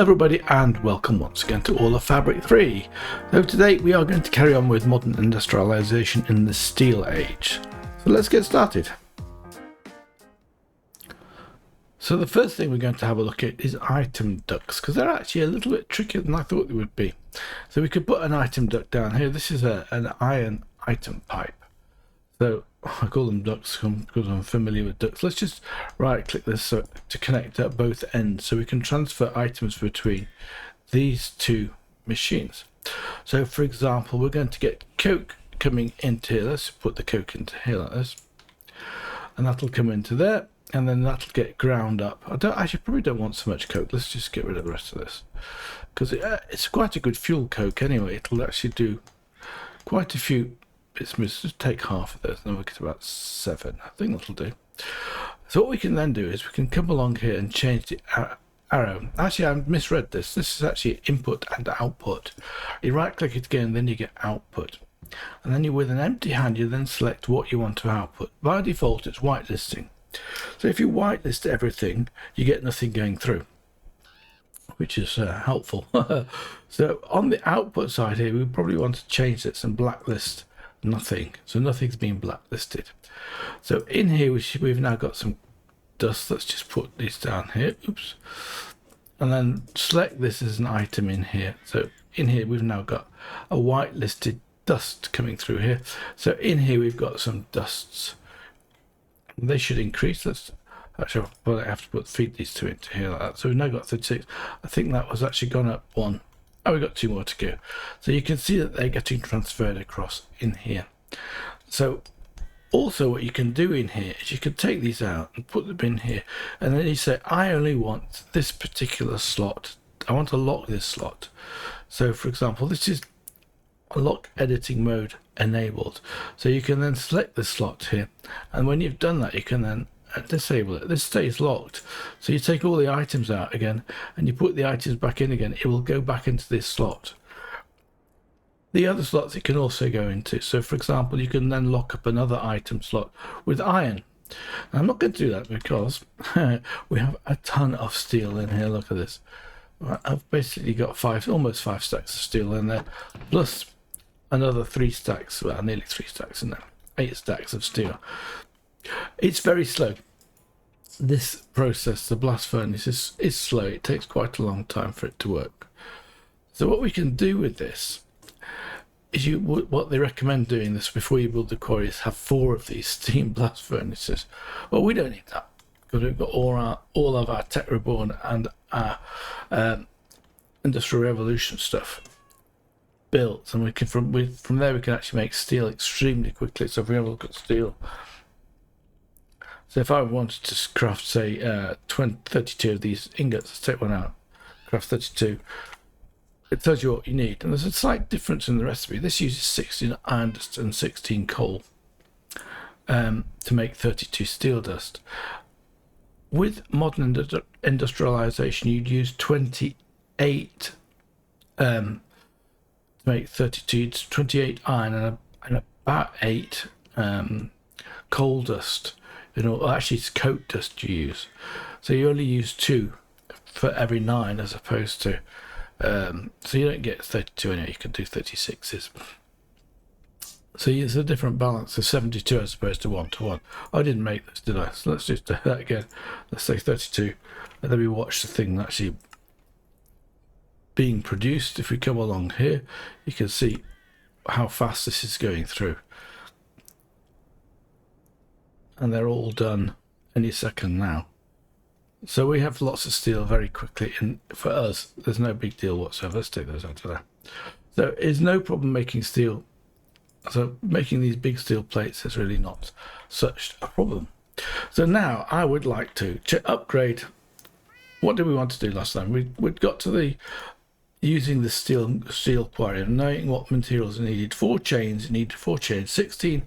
everybody, and welcome once again to All of Fabric 3. So today we are going to carry on with modern industrialization in the steel age. So let's get started. So the first thing we're going to have a look at is item ducts, because they're actually a little bit trickier than I thought they would be. So we could put an item duct down here. This is an iron item pipe. So I call them ducts because I'm familiar with ducts. Let's just right click this to connect at both ends so we can transfer items between these two machines. So for example, we're going to get coke coming into here. Let's put the coke into here like this, and that'll come into there, and then that'll get ground up. I probably don't want so much coke. Let's just get rid of the rest of this because it's quite a good fuel coke anyway. It'll actually do quite a few. Let's just take half of those, and then we'll get about 7. I think that'll do. So what we can then do is we can come along here and change the arrow. Actually, I misread this. This is actually input and output. You right click it again, then you get output. And then with an empty hand, you then select what you want to output. By default, it's whitelisting. So if you whitelist everything, you get nothing going through, which is helpful. So on the output side here, we probably want to change this and blacklist nothing, so nothing's been blacklisted. So in here we've now got some dust. Let's just put these down here, oops, and then select this as an item in here. So in here we've now got a whitelisted dust coming through here. So in here we've got some dusts. They should increase. Let's actually I have to feed these two into here like that. So we've now got 36. I think that was actually gone up 1. Oh, we've got 2 more to go. So you can see that they're getting transferred across in here. So also what you can do in here is you can take these out and put them in here, and then you say, I only want this particular slot. I want to lock this slot. So for example, this is a lock editing mode enabled. So you can then select the slot here, and when you've done that, you can then disable it. This stays locked, so you take all the items out again and you put the items back in again. It will go back into this slot. The other slots it can also go into. So for example, you can then lock up another item slot with iron. Now, I'm not going to do that because we have a ton of steel in here. Look at this. I've basically got almost 5 stacks of steel in there, plus another 3 stacks, well, nearly 3 stacks in there, 8 stacks of steel. It's very slow. This process, the blast furnace, is slow. It takes quite a long time for it to work. So what we can do with this is what they recommend doing this before you build the quarry is have 4 of these steam blast furnaces. Well, we don't need that because we've got all of our Tech Reborn and our Industrial Revolution stuff built, and we can from there we can actually make steel extremely quickly. So if we have a look at steel. So if I wanted to craft, say, 32 of these ingots, let's take one out, craft 32, it tells you what you need. And there's a slight difference in the recipe. This uses 16 iron dust and 16 coal to make 32 steel dust. With modern industrialization, you'd use 28 to make 32, 28 iron and about 8 coal dust. Actually it's coke dust you use, so you only use 2 for every 9 as opposed to so you don't get 32 anyway, you can do 36s. So it's a different balance of 72 as opposed to 1 to 1. I didn't make this, did I? So let's just do that again. Let's say 32, and then we watch the thing actually being produced. If we come along here, you can see how fast this is going through. And they're all done any second now. So we have lots of steel very quickly, and for us there's no big deal whatsoever. Let's take those out of there. So it's no problem making steel. So making these big steel plates is really not such a problem. So now I would like to upgrade. What did we want to do last time? We'd got to the using the steel quarry and knowing what materials are needed. 4 chains, you need 4 chains, 16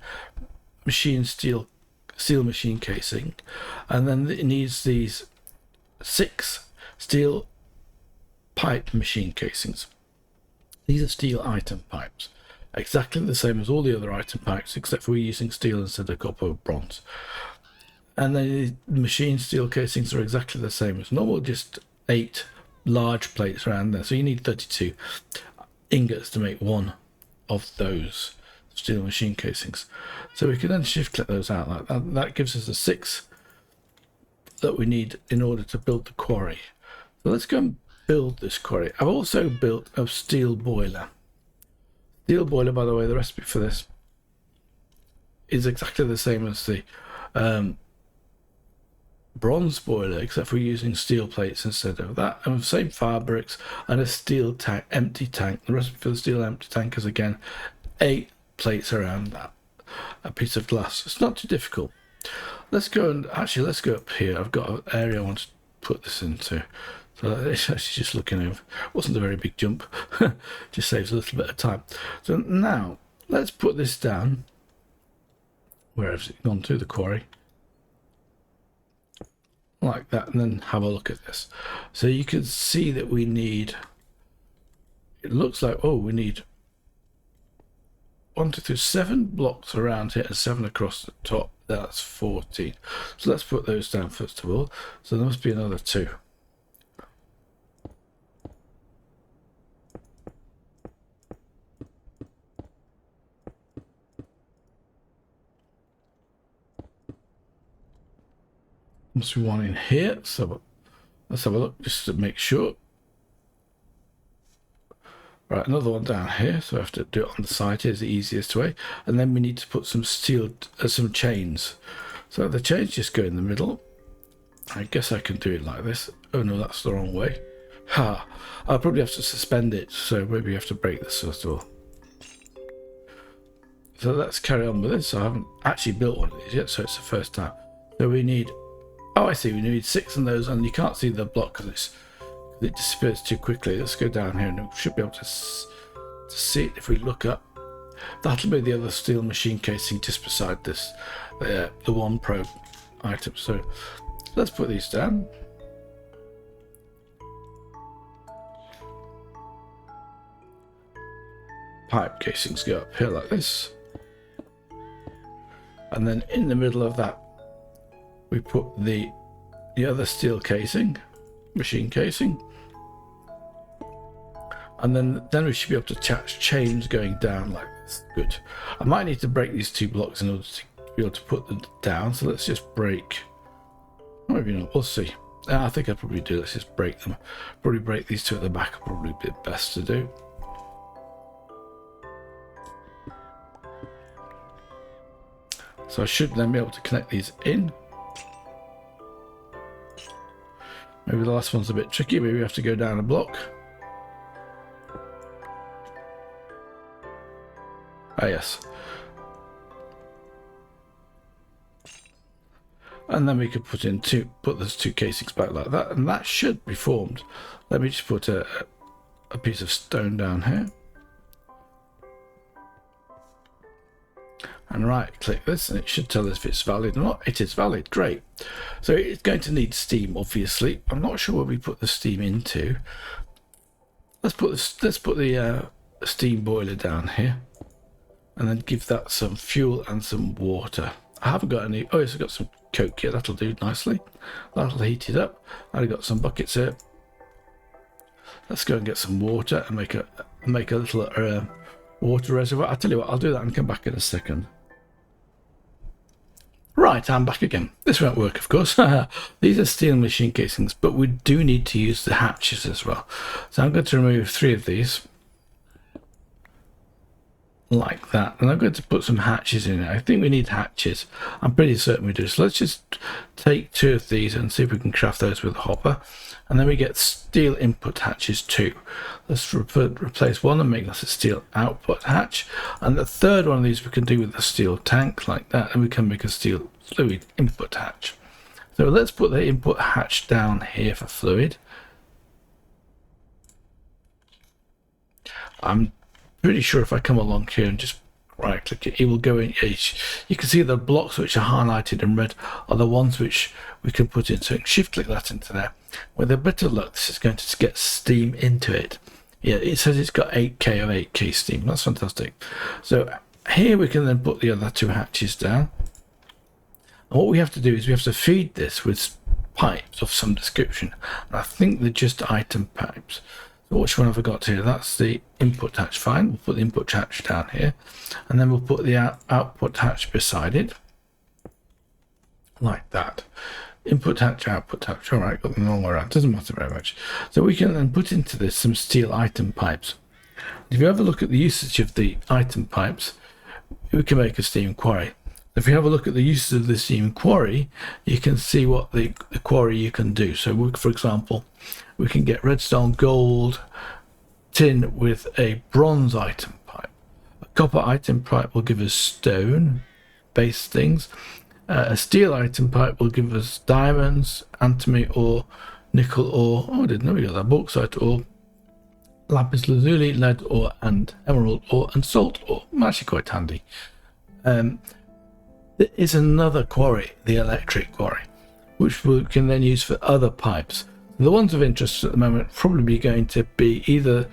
steel machine casing, and then it needs these 6 steel pipe machine casings. These are steel item pipes, exactly the same as all the other item pipes, except for we're using steel instead of copper or bronze. And then the machine steel casings are exactly the same as normal, just 8 large plates around there. So you need 32 ingots to make one of those steel machine casings. So we can then shift click those out like that. That gives us the 6 that we need in order to build the quarry. So let's go and build this quarry. I've also built a steel boiler. Steel boiler, by the way, the recipe for this is exactly the same as the bronze boiler, except for using steel plates instead of that, and the same fire bricks and a steel tank, empty tank. The recipe for the steel empty tank is again 8 plates around that, a piece of glass. It's not too difficult. Let's go and actually let's go up here. I've got an area I want to put this into. So it's actually just looking over. It wasn't a very big jump. Just saves a little bit of time. So now let's put this down. Where has it gone to? The quarry. Like that, and then have a look at this. So you can see that we need, it looks like, oh, we need 1, 2, 3, 7 blocks around here and 7 across the top. That's 14. So let's put those down first of all. So there must be another 2. Must be one in here. So let's have a look just to make sure. Right, another one down here. So I have to do it on the side here is the easiest way. And then we need to put some steel, some chains. So the chains just go in the middle. I guess I can do it like this. Oh no, that's the wrong way. Ha! I'll probably have to suspend it. So maybe you have to break this first of all. So let's carry on with this. So I haven't actually built one of these yet, so it's the first time. So we need, oh I see, we need 6 of those, and you can't see the block because it disappears too quickly. Let's go down here and we should be able to see it if we look up. That'll be the other steel machine casing just beside this, the 1 Pro item. So let's put these down. Pipe casings go up here like this. And then in the middle of that, we put the other steel casing, machine casing. And then we should be able to attach chains going down like this. Good. I might need to break these 2 blocks in order to be able to put them down. So let's just break. Maybe not. We'll see. I think I'll probably do. Let's just break them. Probably break these 2 at the back. Probably be best to do. So I should then be able to connect these in. Maybe the last one's a bit tricky. Maybe we have to go down a block. Ah, yes. And then we could put those 2 casings back like that, and that should be formed. Let me just put a piece of stone down here. And right click this, and it should tell us if it's valid or not. It is valid. Great. So it's going to need steam, obviously. I'm not sure where we put the steam into. Let's put the steam boiler down here, and then give that some fuel and some water. I haven't got any. Oh yes, I've got some coke here. That'll do nicely. That'll heat it up. I've got some buckets here. Let's go and get some water and make a little water reservoir. I'll tell you what, I'll do that and come back in a second. Right, I'm back again. This won't work, of course. These are steel machine casings, but we do need to use the hatches as well. So I'm going to remove 3 of these. Like that. And I'm going to put some hatches in it. I think we need hatches. I'm pretty certain we do. So let's just take 2 of these and see if we can craft those with a hopper. And then we get steel input hatches 2. Let's replace one and make this a steel output hatch. And the 3rd one of these we can do with a steel tank like that. And we can make a steel fluid input hatch. So let's put the input hatch down here for fluid. I'm pretty sure if I come along here and just right click it, it will go in. You can see the blocks which are highlighted in red are the ones which we can put in. So shift click that into there. With a bit of luck, this is going to get steam into it. Yeah, it says it's got 8k of 8k steam. That's fantastic. So here we can then put the other 2 hatches down. And what we have to do is we have to feed this with pipes of some description. And I think they're just item pipes. So which one have I got here? That's the input hatch. Fine. We'll put the input hatch down here, and then we'll put the output hatch beside it, like that. Input hatch, output hatch. All right, got them all around. Doesn't matter very much. So we can then put into this some steel item pipes. If you have a look at the usage of the item pipes, we can make a Steam Quarry. If you have a look at the uses of the Steam Quarry, you can see what the quarry you can do. So, for example, we can get redstone, gold, tin with a bronze item pipe. A copper item pipe will give us stone based things. A steel item pipe will give us diamonds, antimony ore, nickel ore. Oh, I didn't know we got that. Bauxite ore, lapis lazuli, lead ore, and emerald ore, and salt ore. Actually quite handy. There is another quarry, the electric quarry, which we can then use for other pipes. The ones of interest at the moment probably going to be either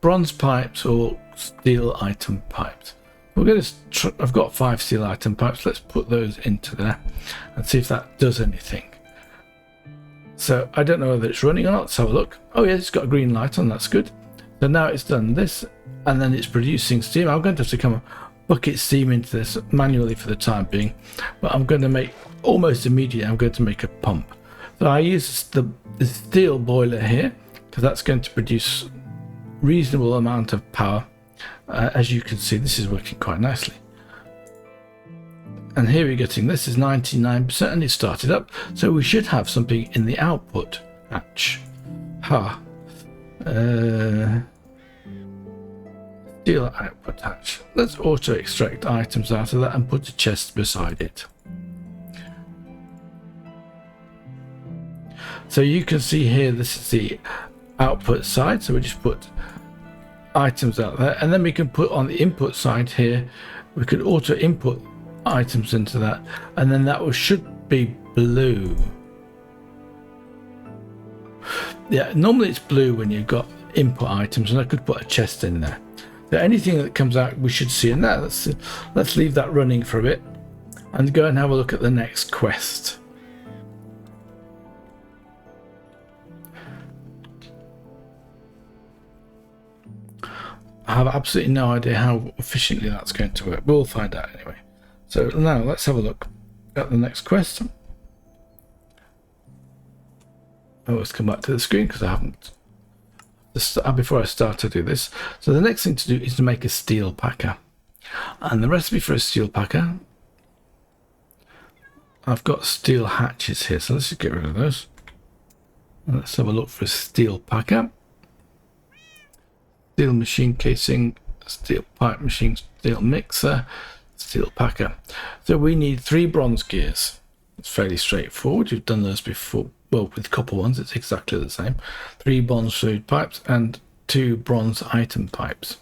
bronze pipes or steel item pipes. We're going to. I've got 5 steel item pipes. Let's put those into there and see if that does anything. So I don't know whether it's running or not. Let's have a look. Oh yeah, it's got a green light on. That's good. So now it's done this, and then it's producing steam. I'm going to have to come bucket steam into this manually for the time being, but I'm going to make almost immediately. I'm going to make a pump. So I use the steel boiler here because that's going to produce reasonable amount of power. As you can see, this is working quite nicely. And here we're getting, this is 99% and it started up. So we should have something in the output hatch. Steel output hatch. Let's auto extract items out of that and put a chest beside it. So you can see here, this is the output side. So we just put items out there, and then we can put on the input side here, we could auto input items into that, and then that should be blue. Yeah, normally it's blue when you've got input items, and I could put a chest in there. So anything that comes out we should see in that. Let's leave that running for a bit and go and have a look at the next quest. I have absolutely no idea how efficiently that's going to work. We'll find out anyway. So now let's have a look at the next quest. Oh, let's come back to the screen because I haven't. Before I start to do this. So the next thing to do is to make a steel packer. And the recipe for a steel packer, I've got steel hatches here. So let's just get rid of those. And let's have a look for a steel packer. Steel machine casing, steel pipe machine, steel mixer, steel packer. So we need 3 bronze gears. It's fairly straightforward. You've done those before. Well, with copper ones, it's exactly the same. 3 bronze fluid pipes and 2 bronze item pipes.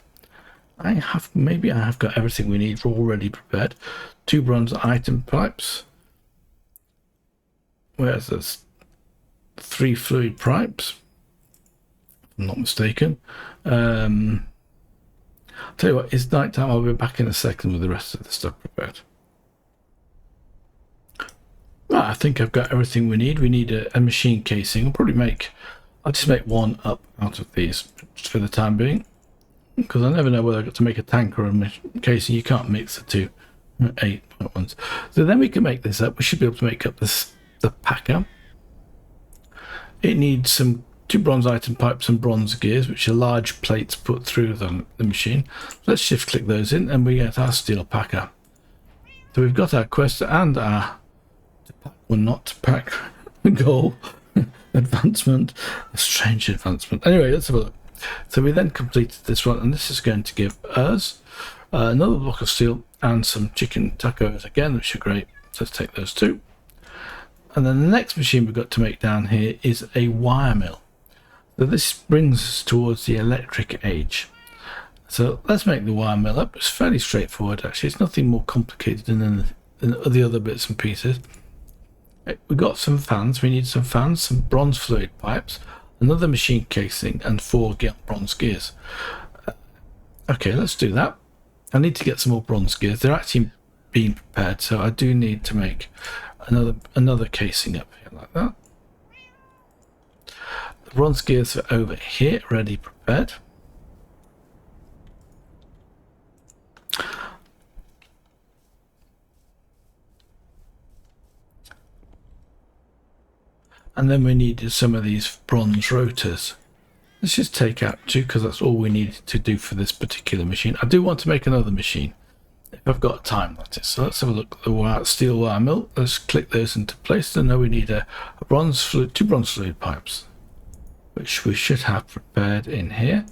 Maybe I have got everything we need already prepared. 2 bronze item pipes. Where's this? 3 fluid pipes. If I'm not mistaken. I'll tell you what, it's night time. I'll be back in a second with the rest of the stuff prepared. Right, I think I've got everything we need. We need a machine casing. I'll just make 1 up out of these for the time being, because I never know whether I've got to make a tank or a casing. You can't mix the 2 8 at once. So then we can make this up. We should be able to make up the packer. It needs some 2 bronze item pipes and bronze gears, which are large plates put through the machine. Let's shift click those in and we get our steel packer. So we've got our quest and our not to pack goal advancement. A strange advancement. Anyway, let's have a look. So we then completed this one, and this is going to give us another block of steel and some chicken tacos again, which are great. So let's take those 2. And then the next machine we've got to make down here is a wire mill. So this brings us towards the electric age. So let's make the wire mill up. It's fairly straightforward actually. It's nothing more complicated than the other bits and pieces. We've got some fans. We need some fans, some bronze fluid pipes, another machine casing, and 4 bronze gears. Okay, let's do that. I need to get some more bronze gears. They're actually being prepared, so I do need to make another casing up here like that. The bronze gears are over here, ready, prepared. And then we needed some of these bronze rotors. Let's just take out 2 because that's all we needed to do for this particular machine. I do want to make another machine if I've got time, that is. So let's have a look at the steel wire mill. Let's click those into place. So now we need a bronze fluid, 2 bronze fluid pipes, which we should have prepared in here.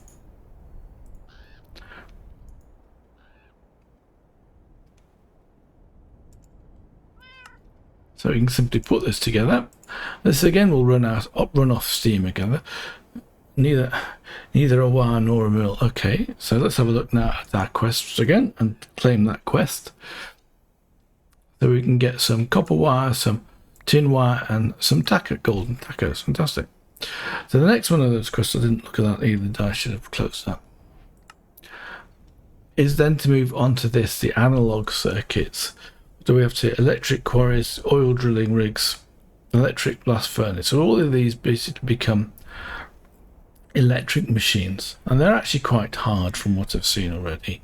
So we can simply put this together. This again will run off steam again. Neither a wire nor a mill. Okay, so let's have a look now at our quests again and claim that quest. So we can get some copper wire, some tin wire, and some tacker, golden tackers. Fantastic. So the next one of those quests, I didn't look at that either. I should have closed that. Is then to move on to this, the analog circuits. So we have to electric quarries, oil drilling rigs, electric blast furnace. So all of these basically become electric machines, and they're actually quite hard from what I've seen already.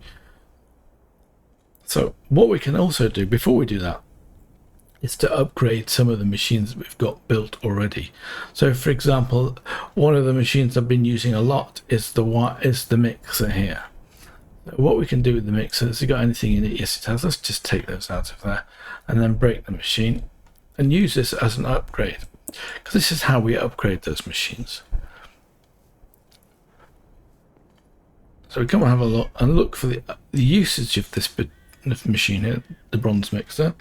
So what we can also do before we do that is to upgrade some of the machines that we've got built already. So for example, one of the machines I've been using a lot is the mixer here. What we can do with the mixer, has it got anything in it? Yes, it has. Let's just take those out of there and then break the machine and use this as an upgrade, because this is how we upgrade those machines. So we come and have a look and look for the usage of this machine here, the bronze mixer.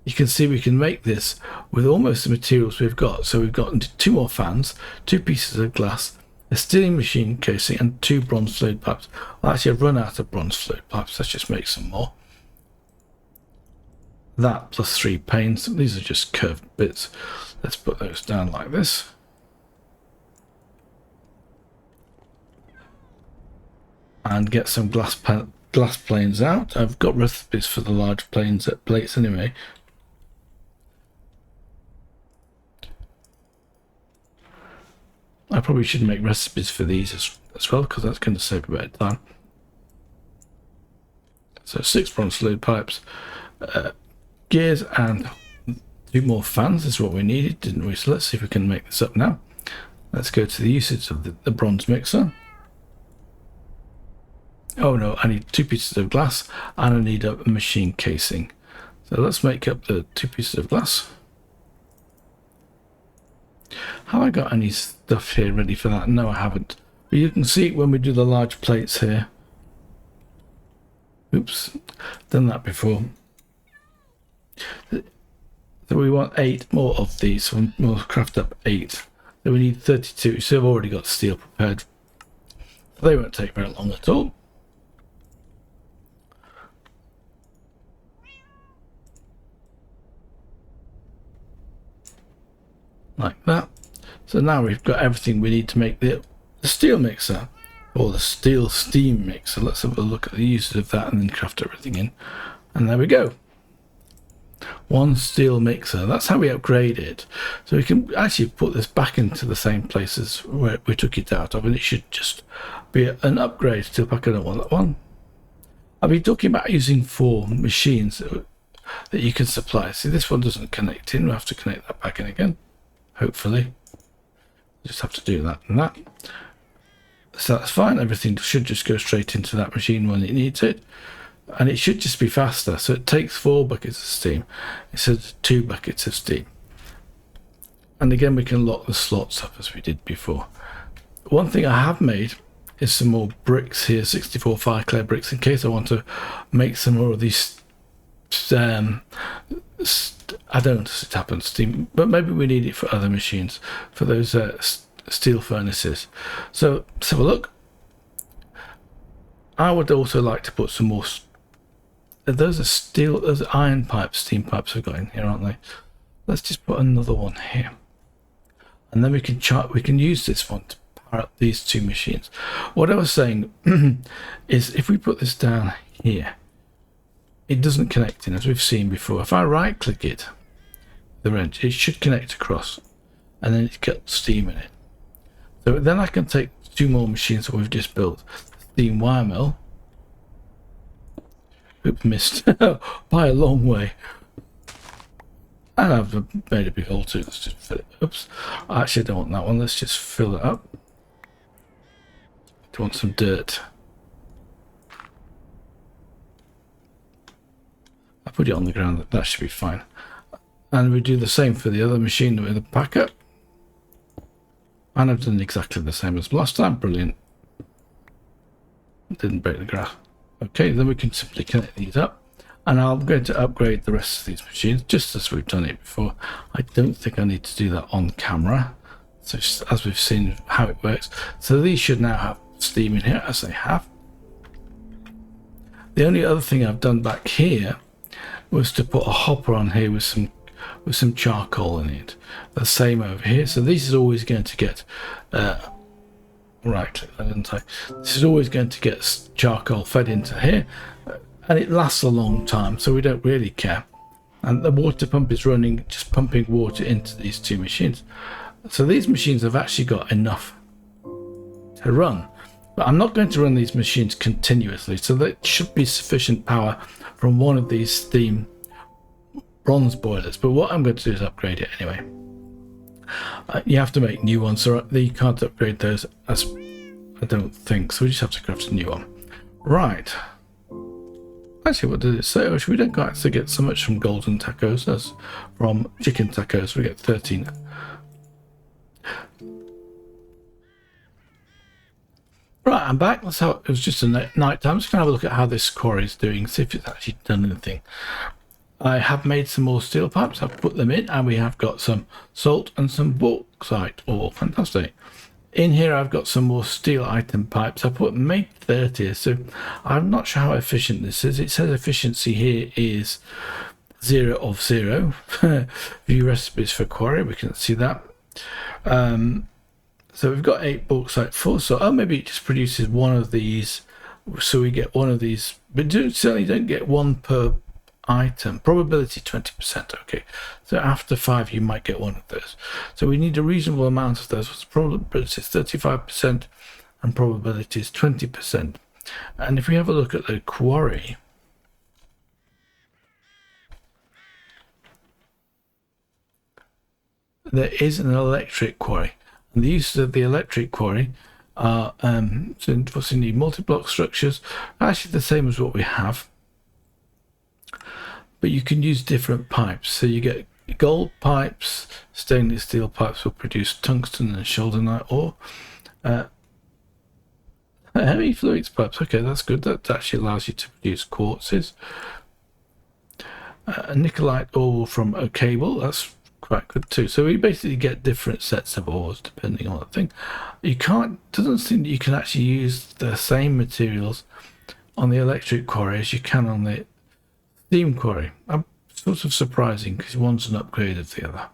You can see we can make this with almost the materials we've got. So we've got 2 more fans, 2 pieces of glass, a steel machine casing, and 2 bronze fluid pipes. Well, actually, I've run out of bronze fluid pipes. Let's just make some more. That plus 3 panes. These are just curved bits. Let's put those down like this. And get some glass planes out. I've got recipes for the large plates anyway. I probably should make recipes for these as well, because that's going to save a bit of time. So 6 bronze fluid pipes, gears, and 2 more fans is what we needed, didn't we? So let's see if we can make this up now. Let's go to the usage of the bronze mixer. Oh no, I need 2 pieces of glass and I need a machine casing. So let's make up the 2 pieces of glass. Have I got any stuff here ready for that? No, I haven't. But you can see when we do the large plates here. Oops, done that before. So we want 8 more of these, so we'll craft up 8. So we need 32, so I've already got steel prepared. They won't take very long at all. Like that. So now we've got everything we need to make the steel mixer, or the steel steam mixer. Let's have a look at the uses of that and then craft everything in. And there we go. 1 steel mixer. That's how we upgrade it. So we can actually put this back into the same places where we took it out of, and it should just be an upgrade. Steel pack, I don't want that one. I'll be talking about using 4 machines that you can supply. See, this one doesn't connect in. We'll have to connect that back in again. Hopefully. Just have to do that and that. So that's fine. Everything should just go straight into that machine when it needs it. And it should just be faster. So it takes 4 buckets of steam instead of 2 buckets of steam. And again, we can lock the slots up as we did before. One thing I have made is some more bricks here, 64 fire clay bricks, in case I want to make some more of these I don't want to tap on steam, but maybe we need it for other machines, for those steel furnaces. So let's have a look. I would also like to put some more. Those are iron pipes, steam pipes we've got in here, aren't they? Let's just put another one here, and then we can use this one to power up these 2 machines. What I was saying is, if we put this down here, it doesn't connect in, as we've seen before. If I right click it, the wrench. It should connect across, and then it's got steam in it. So then I can take 2 more machines that we've just built. Steam wire mill. Oops, missed by a long way. And I've made a big hole too. Let's just fill it. Oops. I actually don't want that one. Let's just fill it up. Do want some dirt. I put it on the ground. That should be fine. And we do the same for the other machine with the backup. And I've done exactly the same as last time. Brilliant. Didn't break the grass. Okay, then we can simply connect these up. And I'm going to upgrade the rest of these machines just as we've done it before. I don't think I need to do that on camera. So just as we've seen how it works. So these should now have steam in here, as they have. The only other thing I've done back here was to put a hopper on here with some charcoal in it. The same over here. So this is always going to get right click that, didn't I? This is always going to get charcoal fed into here, and it lasts a long time, so we don't really care. And the water pump is running, just pumping water into these 2 machines. So these machines have actually got enough to run. But I'm not going to run these machines continuously, so there should be sufficient power from one of these steam bronze boilers. But what I'm going to do is upgrade it anyway. You have to make new ones, so you can't upgrade those, as I don't think. So we just have to craft a new one. Right. Actually, what did it say? Oh, we don't actually get so much from golden tacos as from chicken tacos. We get 13. Right, I'm back. That's how it was. Just a night time. I'm just going to have a look at how this quarry is doing, see if it's actually done anything. I have made some more steel pipes. I've put them in, and we have got some salt and some bauxite. Oh, fantastic. In here, I've got some more steel item pipes. I put made 30, so I'm not sure how efficient this is. It says efficiency here is 0 of 0. View recipes for quarry. We can see that. So we've got 8 bauxite, 4 salt. Oh, maybe it just produces one of these. So we get one of these, but certainly don't get one per item. Probability 20%. Okay, so after 5 you might get one of those. So we need a reasonable amount of those. Probability is 35% and probability is 20%. And if we have a look at the quarry, there is an electric quarry, and the uses of the electric quarry are so you need multi-block structures, actually the same as what we have. But you can use different pipes. So you get gold pipes, stainless steel pipes will produce tungsten and shoulder-night ore. Heavy fluids pipes, okay, that's good. That actually allows you to produce quartzes. Nickelite ore from a cable, that's quite good too. So we basically get different sets of ores depending on the thing. You can't, doesn't seem that you can actually use the same materials on the electric quarry as you can on the Steam Quarry. I'm sort of surprising because one's an upgrade of the other.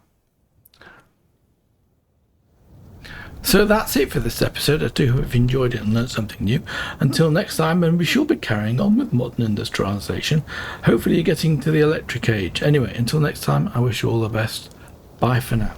So that's it for this episode. I do hope you've enjoyed it and learned something new. Until next time, and we shall be carrying on with modern industrialization. Hopefully you're getting to the electric age. Anyway, until next time, I wish you all the best. Bye for now.